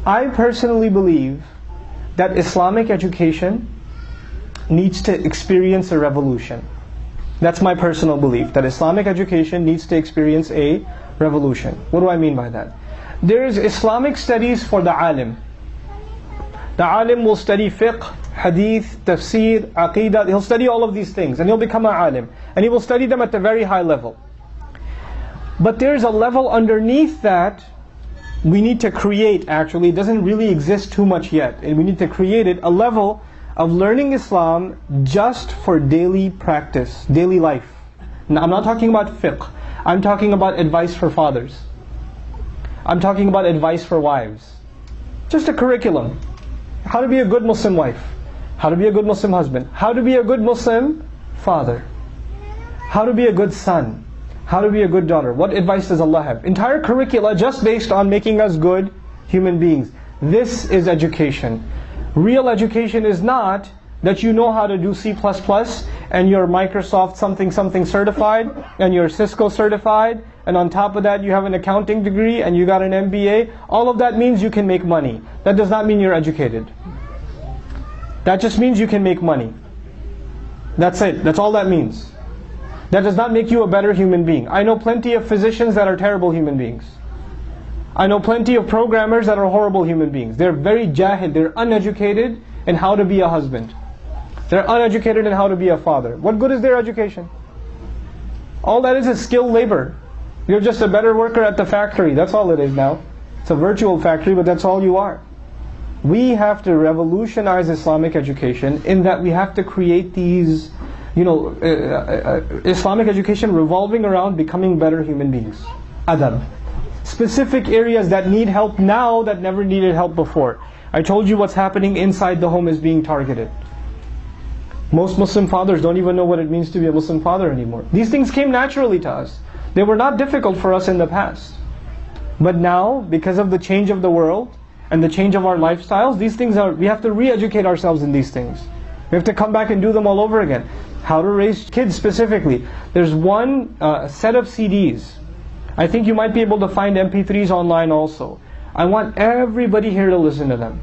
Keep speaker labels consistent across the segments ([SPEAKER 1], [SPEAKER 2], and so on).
[SPEAKER 1] I personally believe that Islamic education needs to experience a revolution. That's my personal belief, that Islamic education needs to experience a revolution. What do I mean by that? There is Islamic studies for the alim. The alim will study fiqh, hadith, tafsir, aqidah. He'll study all of these things and he'll become an alim. And he will study them at a very high level. But there's a level underneath that we need to create, actually. It doesn't really exist too much yet. And we need to create it, a level of learning Islam just for daily practice, daily life. Now, I'm not talking about fiqh. I'm talking about advice for fathers. I'm talking about advice for wives. Just a curriculum. How to be a good Muslim wife. How to be a good Muslim husband. How to be a good Muslim father. How to be a good son. How to be a good daughter. What advice does Allah have? Entire curricula just based on making us good human beings. This is education. Real education is not that you know how to do C++ and you're Microsoft something something certified and you're Cisco certified, and on top of that you have an accounting degree and you got an MBA. All of that means you can make money. That does not mean you're educated. That just means you can make money. That's it. That's all that means. That does not make you a better human being. I know plenty of physicians that are terrible human beings. I know plenty of programmers that are horrible human beings. They're very jahil, they're uneducated in how to be a husband. They're uneducated in how to be a father. What good is their education? All that is skilled labor. You're just a better worker at the factory. That's all it is now. It's a virtual factory, but that's all you are. We have to revolutionize Islamic education in that we have to create these, Islamic education revolving around becoming better human beings. Adab. Specific areas that need help now that never needed help before. I told you what's happening inside the home is being targeted. Most Muslim fathers don't even know what it means to be a Muslim father anymore. These things came naturally to us. They were not difficult for us in the past. But now, because of the change of the world and the change of our lifestyles, these things we have to re-educate ourselves in these things. We have to come back and do them all over again. How to raise kids specifically. There's one set of CDs. I think you might be able to find MP3s online also. I want everybody here to listen to them.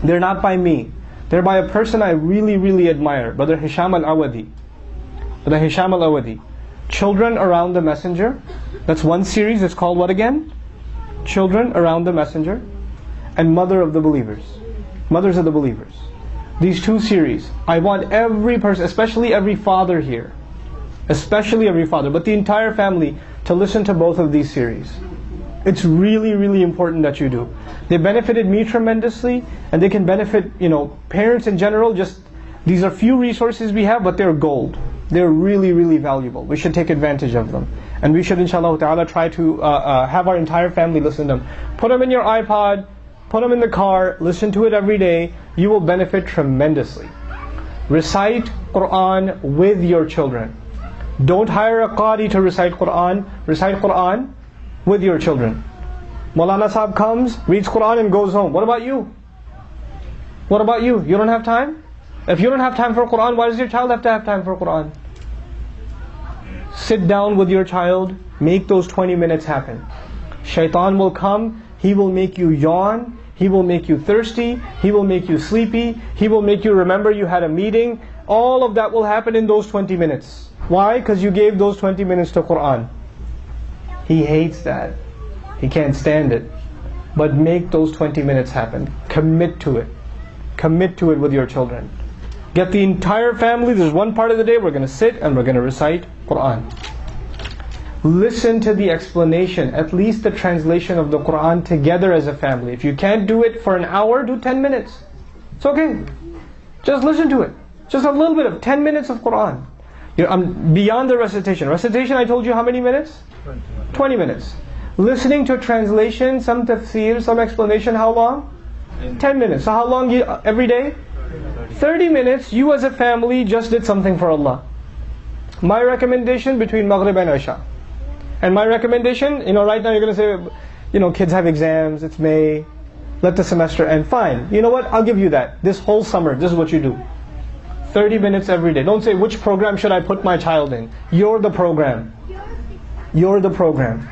[SPEAKER 1] They're not by me. They're by a person I really, really admire, Brother Hisham Al-Awadi. Brother Hisham Al-Awadi. Children Around the Messenger. That's one series. It's called what again? Children Around the Messenger. And Mother of the Believers. Mothers of the Believers. These two series. I want every person, especially every father here, especially every father, but the entire family, to listen to both of these series. It's really, really important that you do. They benefited me tremendously, and they can benefit, parents in general. Just these are few resources we have, but they're gold. They're really, really valuable. We should take advantage of them, and we should, inshallah ta'ala, try to have our entire family listen to them. Put them in your iPod, put them in the car, listen to it every day. You will benefit tremendously. Recite Quran with your children. Don't hire a qari to recite Quran. Recite Quran with your children. Maulana Sahib comes, reads Quran and goes home. What about you? What about you? You don't have time? If you don't have time for Quran, why does your child have to have time for Quran? Sit down with your child, make those 20 minutes happen. Shaitan will come, he will make you yawn, he will make you thirsty, he will make you sleepy, he will make you remember you had a meeting. All of that will happen in those 20 minutes. Why? Because you gave those 20 minutes to Quran. He hates that. He can't stand it. But make those 20 minutes happen. Commit to it. Commit to it with your children. Get the entire family, there's one part of the day we're going to sit and we're going to recite Quran. Listen to the explanation, at least the translation of the Quran together as a family. If you can't do it for an hour, do 10 minutes. It's okay. Just listen to it. Just a little bit of 10 minutes of Quran. Beyond the recitation. Recitation, I told you how many minutes? 20 minutes. Listening to translation, some tafsir, some explanation, how long? 10 minutes. So how long every day? 30 minutes. You as a family just did something for Allah. My recommendation between Maghrib and Isha. And my recommendation, right now you're going to say, kids have exams, it's May, let the semester end. Fine. You know what? I'll give you that. This whole summer, this is what you do. 30 minutes every day. Don't say, which program should I put my child in? You're the program. You're the program.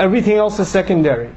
[SPEAKER 1] Everything else is secondary.